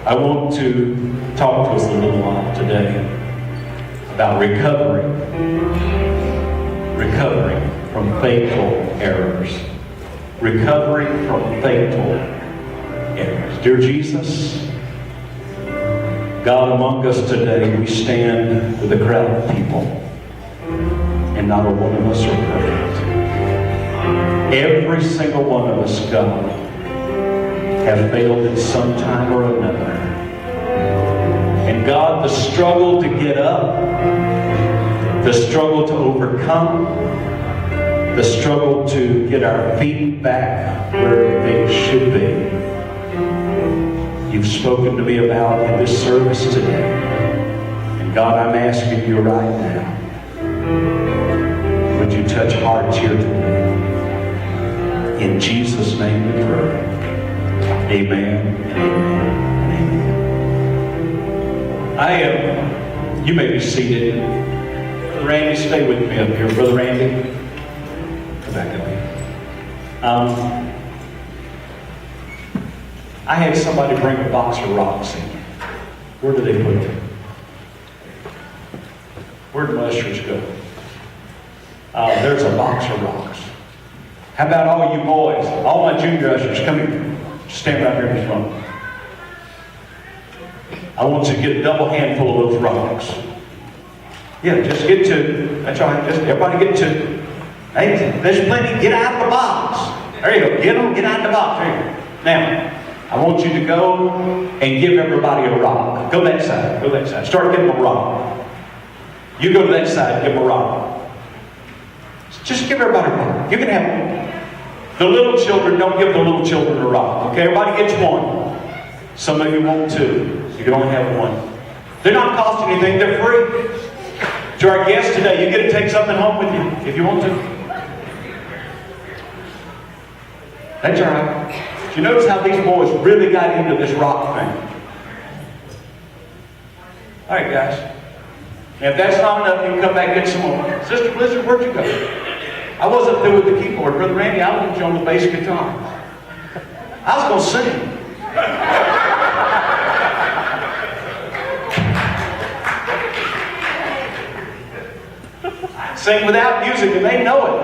I want to talk to us a little while today about recovering from fatal errors. Recovering from fatal errors. Dear Jesus, God, among us today, we stand with a crowd of people, and not a one of us are perfect. Every single one of us, God, have failed at some time or another. And God, the struggle to get up, the struggle to overcome, the struggle to get our feet back where they should be, you've spoken to me about in this service today. And God, I'm asking you right now, would you touch hearts here today? In Jesus' name we pray. Amen and amen. You may be seated. Brother Randy, stay with me up here. Brother Randy, come back up here. I had somebody bring a box of rocks in. Where do they put them? Where do ushers go? There's a box of rocks. How about all you boys, all my junior ushers, come here. Stand right here in this room. I want you to get a double handful of those rocks. Yeah, just get to, that's all right, just everybody get to. Hey, there's plenty, get out of the box. There you go, get them, get out of the box. There you go. Now, I want you to go and give everybody a rock. Go that side, go that side. Start giving them a rock. You go to that side, give them a rock. Just give everybody a rock. You can have one. The little children, don't give the little children a rock. Okay, everybody gets one. Some of you want two. You can only have one. They're not costing anything, they're free. To our guests today, you get to take something home with you if you want to. That's all right. You notice how these boys really got into this rock thing. All right, guys. Now, if that's not enough, you can come back and get some more. Sister Blizzard, where'd you go? I wasn't through with the keyboard. Brother Randy, I wanted you on the bass guitar. I was going to sing. Sing without music, and they know it.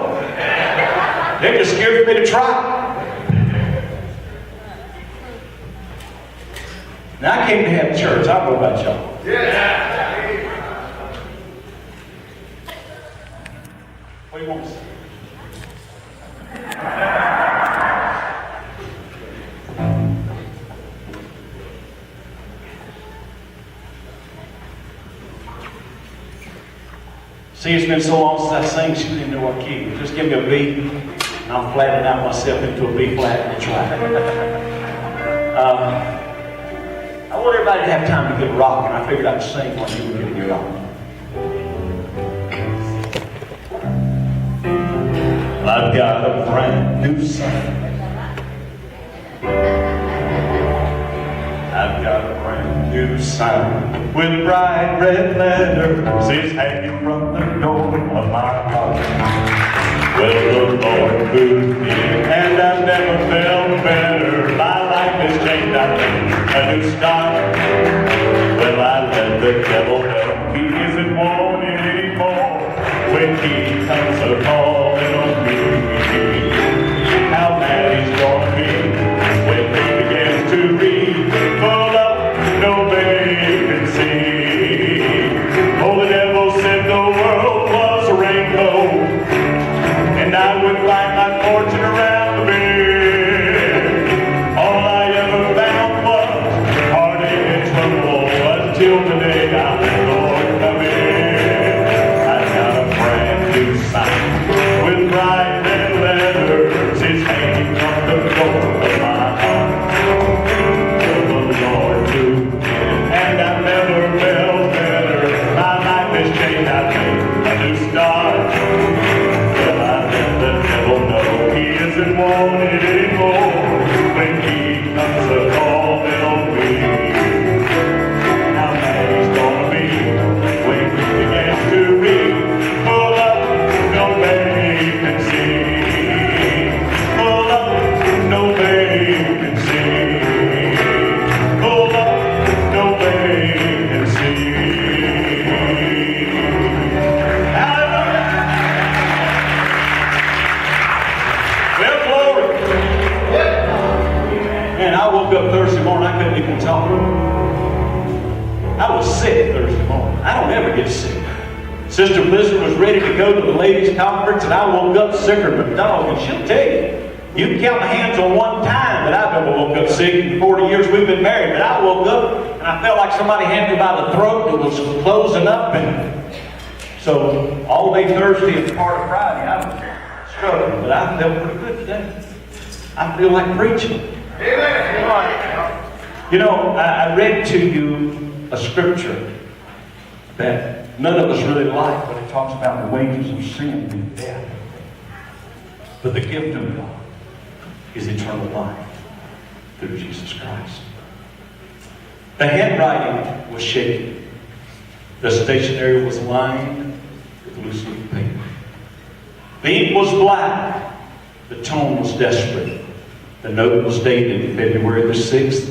They're just scared for me to try. Now, I came to have church. I don't know about y'all. Yeah. What do you want to say? See, it's been so long since I sang, she didn't know what key. Just give me a B, and I'll flatten out myself into a B flat and try. I want everybody to have time to get a rock, and I figured I'd sing while you were getting your rock. I've got a brand new sign. I've got a brand new sign with bright red letters. It's hanging from the door of my heart. Well, the Lord moved me, and I've never felt better. My life has changed, I think, a new start. Well, I let the devil know he isn't wanted anymore when he comes a calling on me. How mad he's gonna be when he begins to read, full up, no vacancy. Oh, the devil said the world was a rainbow, and I would find my fortune around the bend. All I ever found was heartache and trouble, until today I let the Lord come in. I got a brand new sign. Man, I woke up Thursday morning, I couldn't even talk. I was sick Thursday morning. I don't ever get sick. Sister Blizzard was ready to go to the ladies' conference, and I woke up sicker than a dog. And she'll tell you, you can count my hands on one time that I've ever woke up sick in 40 years we've been married. But I woke up, and I felt like somebody had me by the throat. It was closing up, and so all day Thursday and part of Friday, I was struggling. But I felt pretty good today. I feel like preaching. You know, I read to you a scripture that none of us really like, but it talks about the wages of sin being death. But the gift of God is eternal life through Jesus Christ. The handwriting was shaky. The stationery was lined with loose leaf paper. The ink was black. The tone was desperate. The note was dated February the 6th,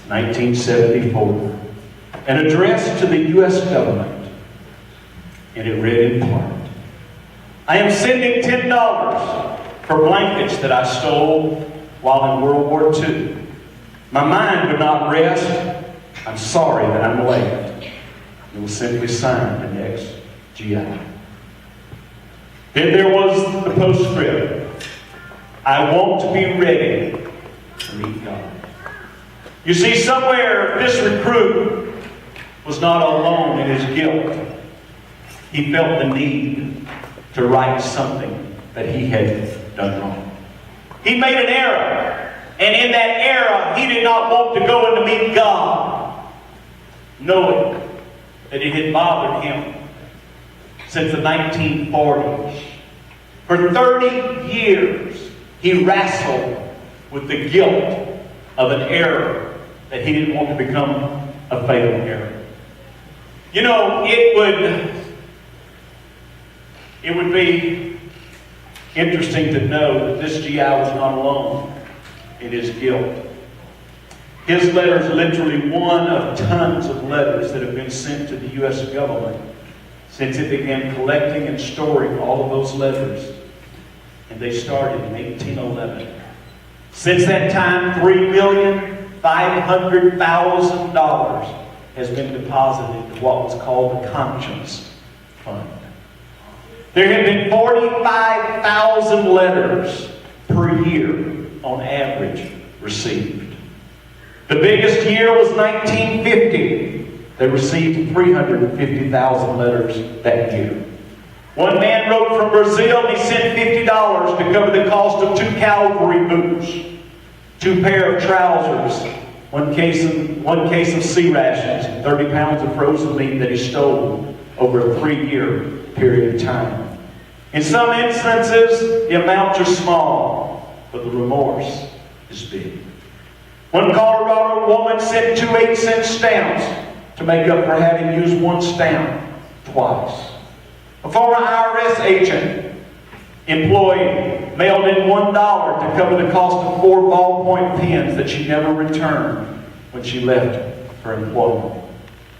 1974, and addressed to the U.S. government. And it read in part, I am sending $10 for blankets that I stole while in World War II. My mind would not rest. I'm sorry that I'm late. It was simply signed an ex-GI. Then there was the postscript. I want to be ready to meet God. You see, somewhere this recruit was not alone in his guilt. He felt the need to right something that he had done wrong. He made an error, and in that error, he did not want to go in to meet God, knowing that it had bothered him since the 1940s. For 30 years, he wrestled with the guilt of an error that he didn't want to become a fatal error. You know, it would be interesting to know that this GI was not alone in his guilt. His letter is literally one of tons of letters that have been sent to the U.S. government since it began collecting and storing all of those letters. And they started in 1811. Since that time, $3,500,000 has been deposited into what was called the Conscience Fund. There have been 45,000 letters per year on average received. The biggest year was 1950. They received 350,000 letters that year. One man wrote from Brazil and he sent $50 to cover the cost of 2 cavalry boots, 2 pair of trousers, one case of sea rations, and 30 pounds of frozen meat that he stole over a 3-year period of time. In some instances, the amounts are small, but the remorse is big. One Colorado woman sent 2 8-cent stamps to make up for having used 1 stamp twice. A former IRS agent employee mailed in $1 to cover the cost of 4 ballpoint pens that she never returned when she left her employment.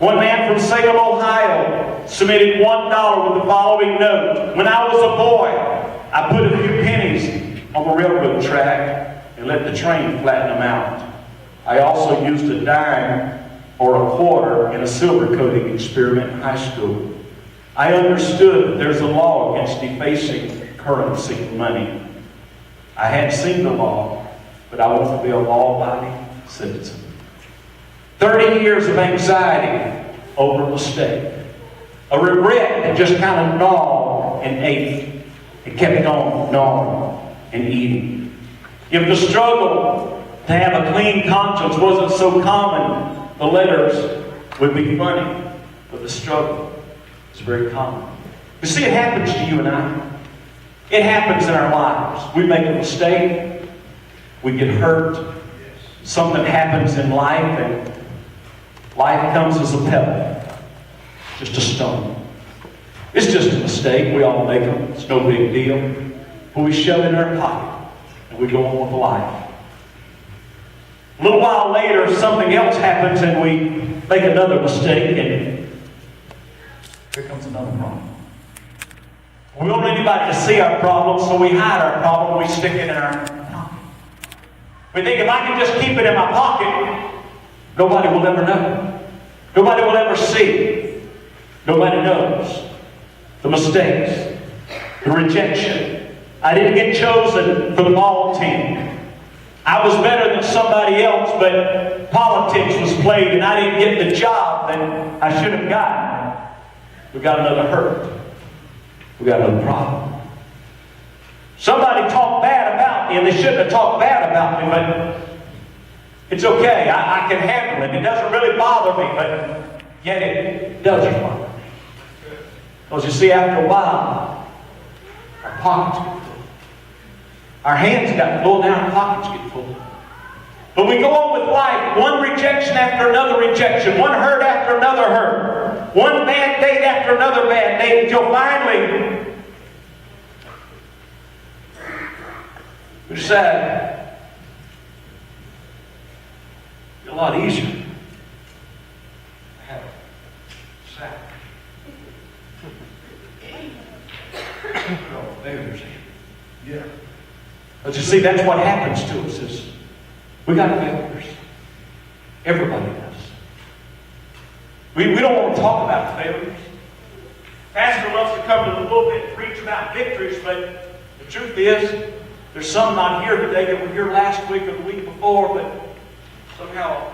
One man from Salem, Ohio submitted $1 with the following note. When I was a boy, I put a few pennies on the railroad track and let the train flatten them out. I also used a dime or a quarter in a silver coating experiment in high school. I understood that there's a law against defacing currency money. I hadn't seen the law, but I want to be a law-abiding citizen. 30 years of anxiety over a mistake. A regret that just kind of gnawed and ate. It kept on gnawing and eating. If the struggle to have a clean conscience wasn't so common, the letters would be funny. But the struggle is very common. You see, it happens to you and I. It happens in our lives. We make a mistake. We get hurt. Something happens in life, and life comes as a pebble. Just a stone. It's just a mistake. We all make them. It's no big deal. But we shove it in our pocket, and we go on with life. A little while later, something else happens, and we make another mistake, and here comes another problem. We don't want anybody to see our problem, so we hide our problem. We stick it in our pocket. We think if I can just keep it in my pocket, nobody will ever know. Nobody will ever see. Nobody knows the mistakes, the rejection. I didn't get chosen for the ball team. I was better than somebody else, but politics was played and I didn't get the job that I should have gotten. We got another hurt. We got another problem. Somebody talked bad about me, and they shouldn't have talked bad about me, but it's okay. I can handle it. It doesn't really bother me, but yet it does bother me. Because you see, after a while, our pockets get full. Our hands got full, now our pockets get full. But we go on with life, one rejection after another rejection, one hurt after another hurt, one bad date after another bad date, until finally we decide it's a lot easier to have a sack. Yeah. But you see, that's what happens to us is we got failures. Everybody does. We don't want to talk about failures. Pastor loves to come to the pulpit and preach about victories, but the truth is, there's some not here today that were here last week or the week before, but somehow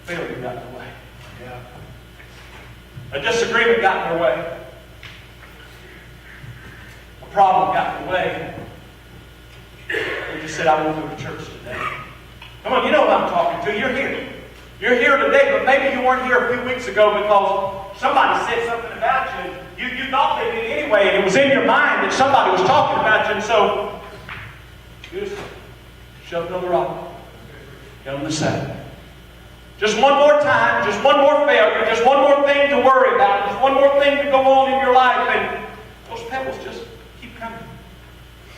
failure got in the way. Yeah. A disagreement got in their way. A problem got in the way. They just said, I won't go to church today. Come on, you know what I'm talking to. You're here. You're here today, but maybe you weren't here a few weeks ago because somebody said something about you. You thought they did anyway, and it was in your mind that somebody was talking about you, and so you just shoved another rock. Get on the side. Just one more time, just one more failure, just one more thing to worry about, just one more thing to go on in your life, and those pebbles just keep coming.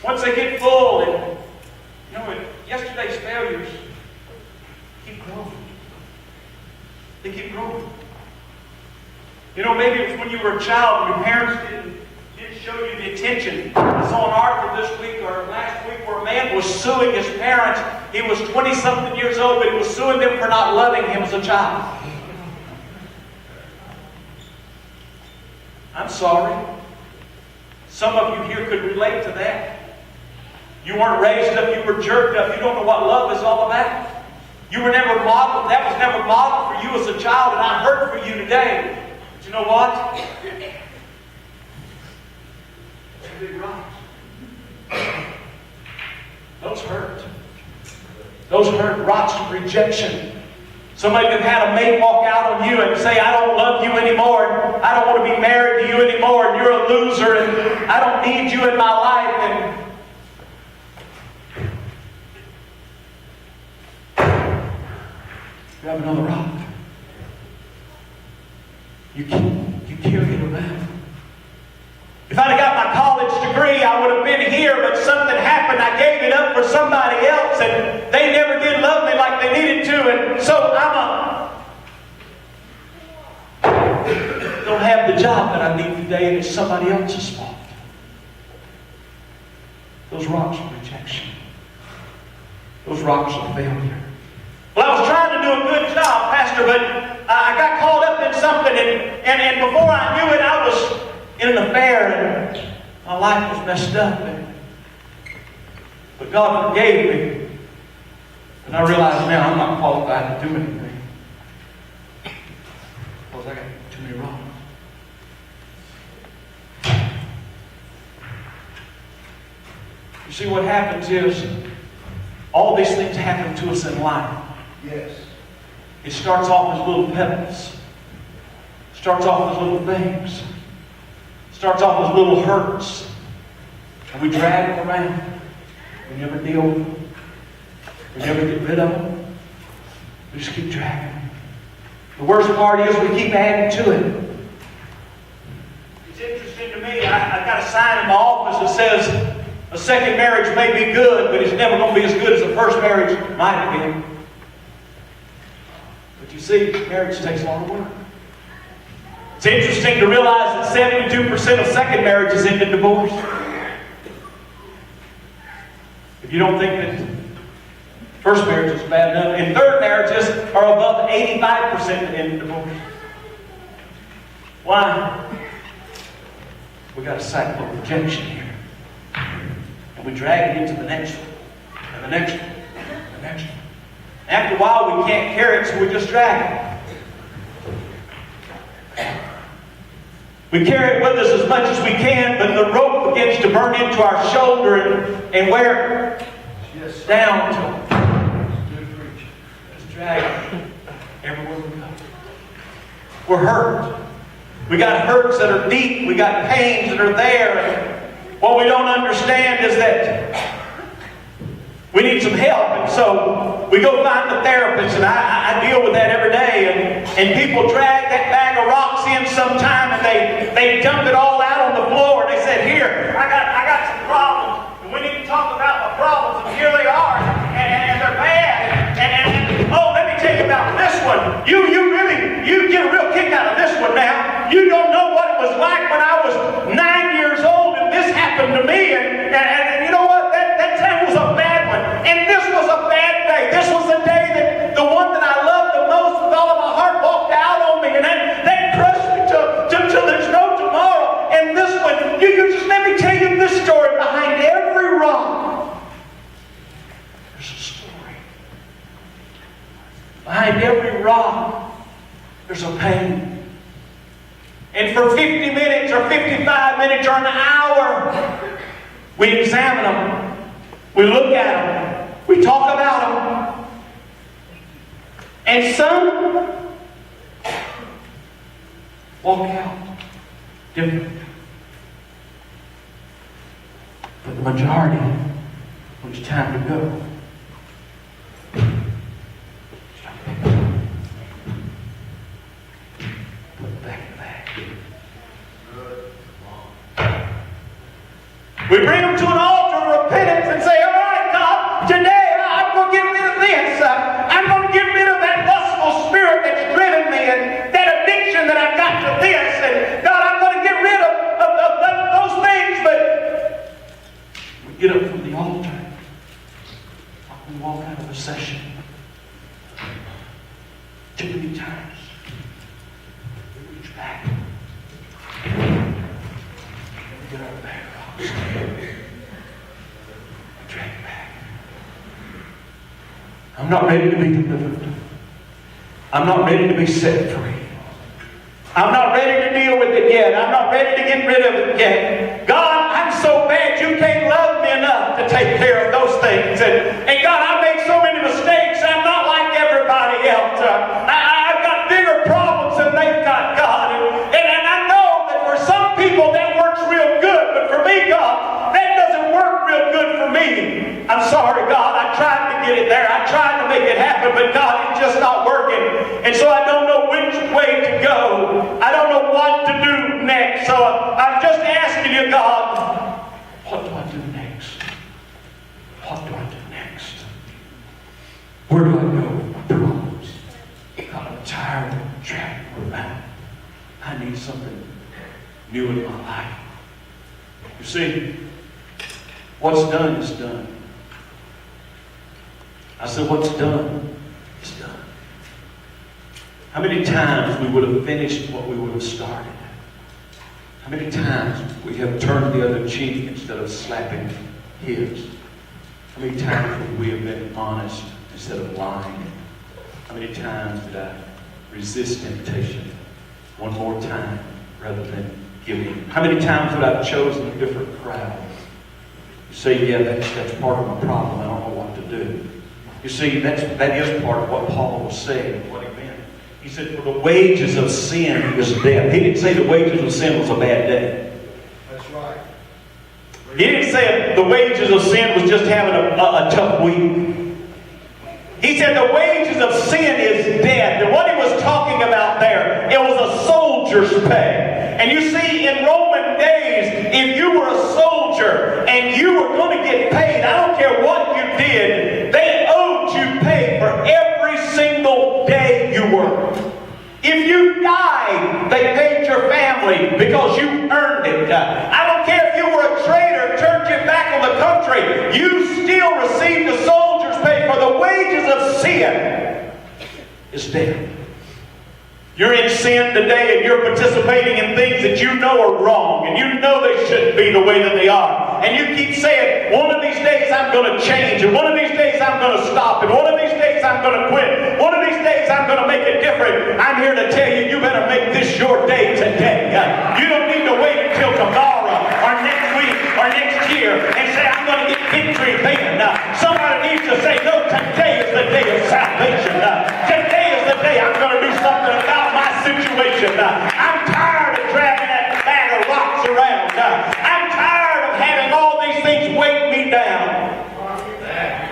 Once they get full, and you know, yesterday's failures keep growing. They keep growing. You know, maybe it was when you were a child and your parents didn't show you the attention. I saw an article this week or last week where a man was suing his parents. He was 20-something years old, but he was suing them for not loving him as a child. I'm sorry. Some of you here could relate to that. You weren't raised up, you were jerked up. You don't know what love is all about. You were never modeled. That was never modeled for you as a child, and I hurt for you today. But you know what? It's a big rock. Those hurt. Those hurt rocks of rejection. Somebody could have had a mate walk out on you and say, I don't love you anymore, and I don't want to be married to you anymore, and you're a loser, and I don't need you in my life. And you have another rock. You carry it around. If I'd have got my college degree, I would have been here, but something happened. I gave it up for somebody else, and they never did love me like they needed to, and so don't have the job that I need today, and it's somebody else's fault. Those rocks of rejection. Those rocks of failure. Well, I was trying to do a good job, Pastor, but I got caught up in something, and before I knew it, I was in an affair, and my life was messed up. But God forgave me, and I realized now I'm not qualified to do anything because I got too many wrongs. You see, what happens is all these things happen to us in life. Yes. It starts off as little pebbles. Starts off as little things. Starts off as little hurts. And we drag them around. We never deal with them. We never get rid of them. We just keep dragging them. The worst part is we keep adding to it. It's interesting to me. I got a sign in my office that says, a second marriage may be good, but it's never going to be as good as the first marriage might have been. But you see, marriage takes a lot of work. It's interesting to realize that 72% of second marriages end in divorce. If you don't think that First marriages are bad enough. And third marriages are above 85% in divorce. Why? We got a cycle of rejection here. And we drag it into the next one. And the next one. And the next one. After a while we can't carry it, so we just drag it. We carry it with us as much as we can, but the rope begins to burn into our shoulder and wear it down to just drag it everywhere we go. We're hurt. We got hurts that are deep. We got pains that are there. And what we don't understand is that we need some help. And so we go find the therapist, and I deal with that every day. And people drag that bag of rocks in sometime, and they dump it all out on the floor. And they said, "Here, I got some problems, and we need to talk about my problems." And here they are, and they're bad. And oh, let me tell you about this one. You get a real kick out of this one now. You don't know what it was like when I was 9 years old, and this happened to me. And you know what? That time was a bad one. And this was a bad day. This was the day that the one that I loved the most with all of my heart walked out on me. And that crushed me till there's no tomorrow. And this one, you just let me tell you this story. Behind every rock, there's a story. Behind every rock, there's a pain. And for 50 minutes or 55 minutes or an hour, we examine them. We look at them. We talk about them. And some walk out different. But the majority, when it's time to go, put back in the bag. We bring them to an altar of repentance and say, "All right, God, today I'm going to get rid of this. I'm going to get rid of that lustful spirit that's driven me and that addiction that I've got to this. And God, I'm going to get rid of those things." But we get up from the altar like we walk out of a session. Too many times we reach back and we get our bag rocks. Drag back. I'm not ready to be delivered. I'm not ready to be set free. I'm not ready to deal with it yet. I'm not ready to get rid of it yet. God, I'm so bad you can't love me enough to take care of those things. And God, I make so many mistakes. I'm not like everybody else. I've got bigger problems than they've got, God. And I know that for some people that works real good. But for me, God, that doesn't work real good for me. I'm sorry, God. I tried to get it there. I tried to make it happen. But God, it's just not working. And so I don't know which way to go. I don't know what to do next. So I'm just asking you, God, what do I do next? What do I do next? Where do I go with my problems? God, I'm tired of traveling around. I need something new in my life. You see, what's done is done. I said, what's done is done. How many times we would have finished what we would have started? How many times we have turned the other cheek instead of slapping his? How many times would we have been honest instead of lying? How many times did I resist temptation one more time rather than giving? How many times would I have chosen a different crowd? You say, yeah, that's part of my problem. I don't know what to do. You see, that is part of what Paul was saying, what he meant. He said, for the wages of sin is death. He didn't say the wages of sin was a bad day. That's right. He didn't say the wages of sin was just having a tough week. He said the wages of sin is death. And what he was talking about there, it was a soldier's pay. And you see, in Roman days, if you were a soldier and you were going to get paid, I don't care what you did, they owed you pay for every single day you worked. If you died, they paid your family because you earned it. I don't care if you were a traitor, turned your back on the country, you still received the soldier's pay for the wages wages of sin is death. You're in sin today and you're participating in things that you know are wrong and you know they shouldn't be the way that they are. And you keep saying, one of these days I'm going to change, and one of these days I'm going to stop, and one of these days I'm going to quit. One of these days I'm going to make it different. I'm here to tell you, you better make this your day today. You don't need to wait until tomorrow or next week or next year and say, I'm going to get victory then. Somebody needs to say, no, today is the day of salvation. Today is the day I'm going to do something about my situation. I'm tired of dragging that bag of rocks around. I'm tired of having all these things weight me down.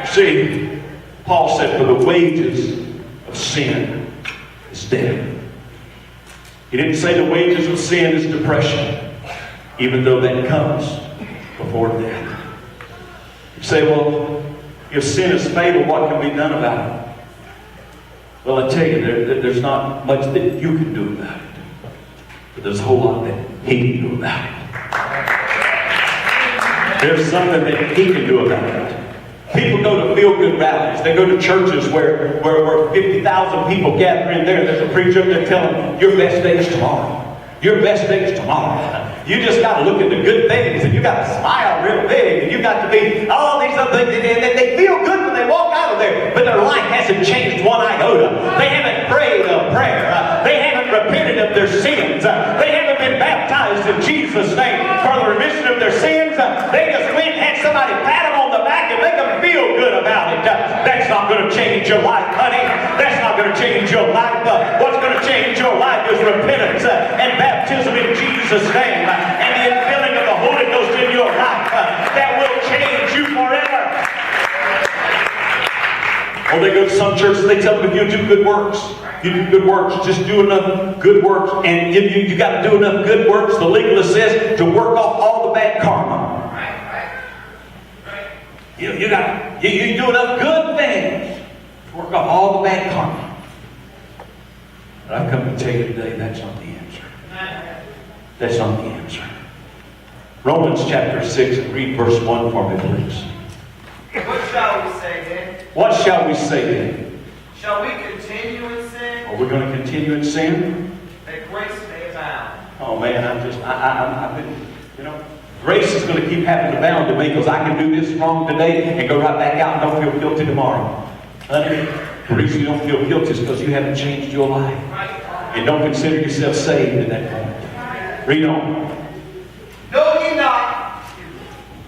See, Paul said, for the wages of sin is death. He didn't say the wages of sin is depression, even though that comes before death. You say, well, if sin is fatal, what can be done about it? Well, I tell you, there's not much that you can do about it. But there's a whole lot that He can do about it. There's something that He can do about it. People go to feel-good rallies. They go to churches where 50,000 people gather in there. There's a preacher up there telling them, your best day is tomorrow. Your best day is tomorrow. You just got to look at the good things, and you got to smile real big, and you got to be all these other things. And they feel good when they walk out of there, but their life hasn't changed one iota. They haven't prayed a prayer. They haven't repented of their sins. They haven't been baptized in Jesus' name for the remission of their sins. They just went and had somebody pat them on the back and make them feel good about it. That's not going to change your life, honey. That's not going to change your life. What's going to change your life is repentance and baptism in Jesus' name and the infilling of the Holy Ghost in your life. That will change you forever. Or they go to some churches, they tell them, if you do good works, you do good works, just do enough good works, and you got to do enough good works, the legalist says, to work off all the bad karma. You do enough good things to work off all the bad karma. But I've come to tell you today, that's not the answer. That's not the answer. Romans chapter 6, and read verse 1 for me, please. What shall we say then? What shall we say then? Shall we continue in sin? Are we going to continue in sin? That grace may abound. Oh man, I've been, grace is going to keep having to abound to me because I can do this wrong today and go right back out and don't feel guilty tomorrow. Honey, the reason you don't feel guilty is because you haven't changed your life. And don't consider yourself saved at that point. Read on. Know ye not?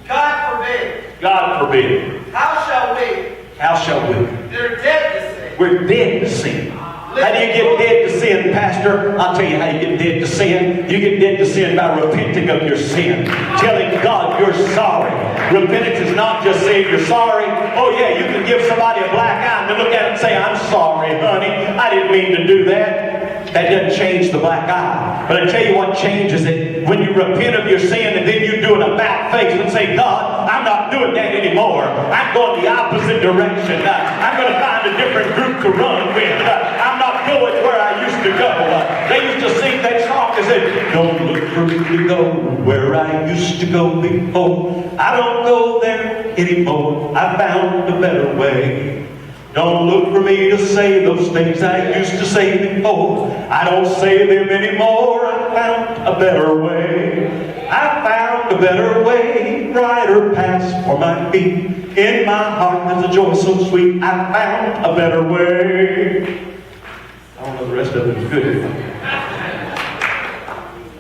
God forbid. God forbid. How shall we? How shall we? They're dead to sin. We're dead to sin. How do you get dead to sin, Pastor? I'll tell you how you get dead to sin. You get dead to sin by repenting of your sin. Telling God you're sorry. Repentance is not just saying you're sorry. Oh yeah, you can give somebody a black eye and look at it and say, I'm sorry, honey. I didn't mean to do that. That doesn't change the black eye. But I tell you what changes it. When you repent of your sin and then you do an about face and say, God, I'm not doing that anymore. I'm going the opposite direction. I'm going to find a different group to run with. I'm not going where I used to go. They used to sing that song that said, don't look for me to go where I used to go before. I don't go there anymore. I found a better way. Don't look for me to say those things I used to say before. I don't say them anymore. I found a better way. I found a better way. Brighter paths for my feet. In my heart there's a joy so sweet. I found a better way. I don't know the rest of it is good.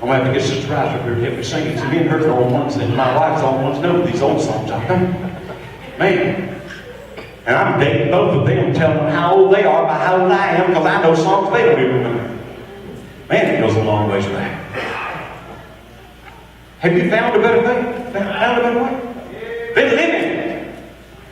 I'm going to have to get Sister Rice up here to help me sing it. So me and her's the only ones, and my wife's the only ones know these old songs, I think. Man. And I'm dating both of them, telling them how old they are by how old I am, because I know songs they don't even remember. Man, it goes a long ways back. Have you found a better way? Found a better way? Been living.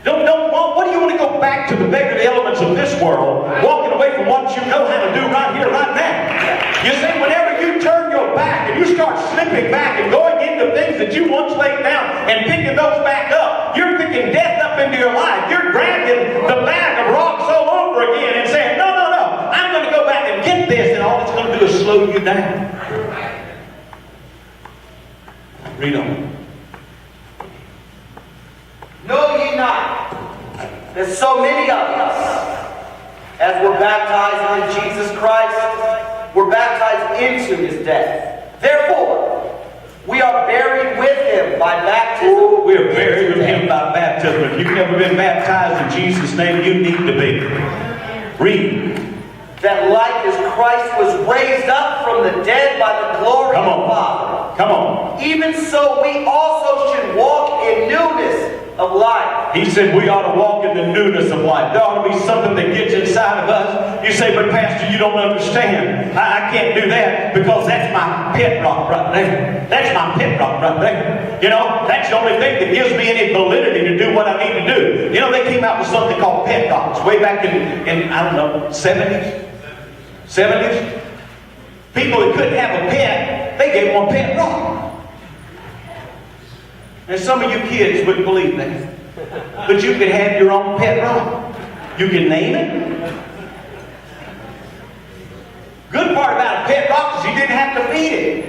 What do you want to go back to the beggarly elements of this world, walking away from what you know how to do right here, right now? You see, whenever you turn your back and you start slipping back and going into things that you once laid down and picking those back up, you're picking death up into your life. You're dragging the bag of rocks all over again and saying, no, I'm going to go back and get this, and all it's going to do is slow you down. Read on. Know ye not that so many of us As we're baptized in Jesus Christ, we're baptized into his death. Therefore, we are buried with him by baptism. We are buried with him by baptism. If you've never been baptized in Jesus' name, you need to be. Read. That like as Christ was raised up from the dead by the glory of the Father. Come on. Even so we also should walk in newness of life. He said we ought to walk in the newness of life. There ought to be something that gets inside of us. You say, but Pastor, you don't understand. I can't do that because that's my pet rock right there. That's my pet rock right there. You know, that's the only thing that gives me any validity to do what I need to do. You know, they came out with something called pet rocks way back in I don't know, 70s. People that couldn't have a pet, they gave them a pet rock. And some of you kids wouldn't believe that. But you could have your own pet rock. You can name it. Good part about a pet rock is you didn't have to feed it.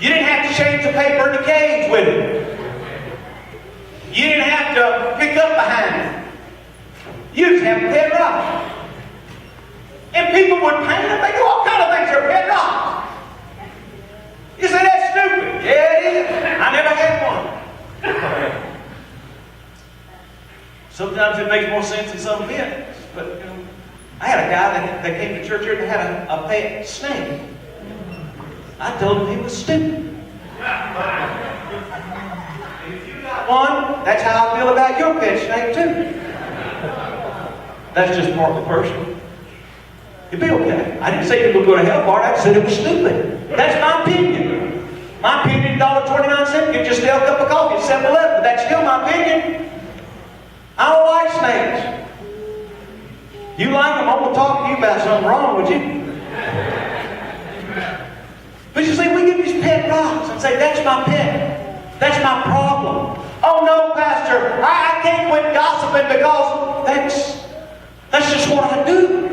You didn't have to change the paper in the cage with it. You didn't have to pick up behind it. You just have a pet rock. And people would paint them. They do all kind of things. They're pet rocks. You say that's stupid. Yeah, it is. I never had one. Sometimes it makes more sense than some pets. But you know, I had a guy that came to church here that had a pet snake. I told him he was stupid. If you got one, that's how I feel about your pet snake too. That's just partly personal. It'd be okay. I didn't say you would go to hell for it. I said it was stupid. That's my opinion. My opinion, $1.29 get just a cup of coffee at 7-Eleven, but that's still my opinion. I don't like snakes. You like them, I'm going to talk to you about something wrong with you. But you see, we get these pet rocks and say, that's my pet. That's my problem. Oh no, Pastor, I can't quit gossiping because that's just what I do.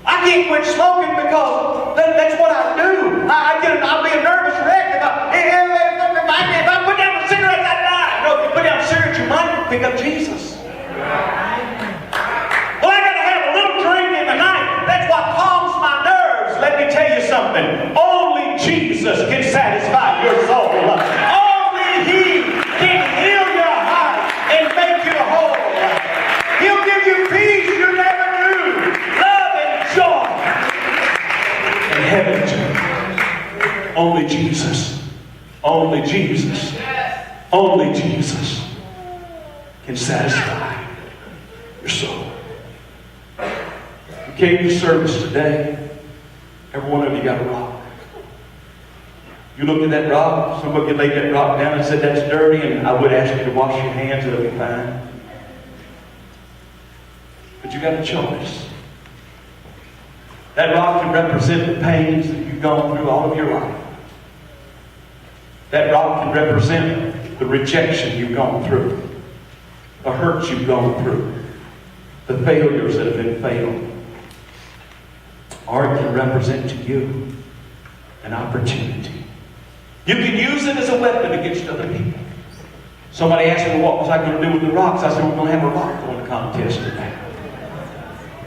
I can't quit smoking because that's what I do. I'll be a nervous wreck if I put down the cigarettes, I die. No, if you put down the cigarettes, you might pick up Jesus. Well, I gotta have a little drink in the night. That's what calms my nerves. Let me tell you something. Only Jesus can satisfy your soul. Only He can heal your heart and make you whole. He'll give you peace you never knew. Love and joy. And heaven too. Only Jesus. Only Jesus. Only Jesus can satisfy your soul. You came to service today. Every one of you got a rock. You looked at that rock. Some of you laid that rock down and said, that's dirty, and I would ask you to wash your hands. It'll be fine. But you got a choice. That rock can represent the pains that you've gone through all of your life. That rock can represent the rejection you've gone through, the hurts you've gone through, the failures that have been fatal. Or it can represent to you an opportunity. You can use it as a weapon against other people. Somebody asked me, what was I going to do with the rocks? I said, we're going to have a rock throwing contest today.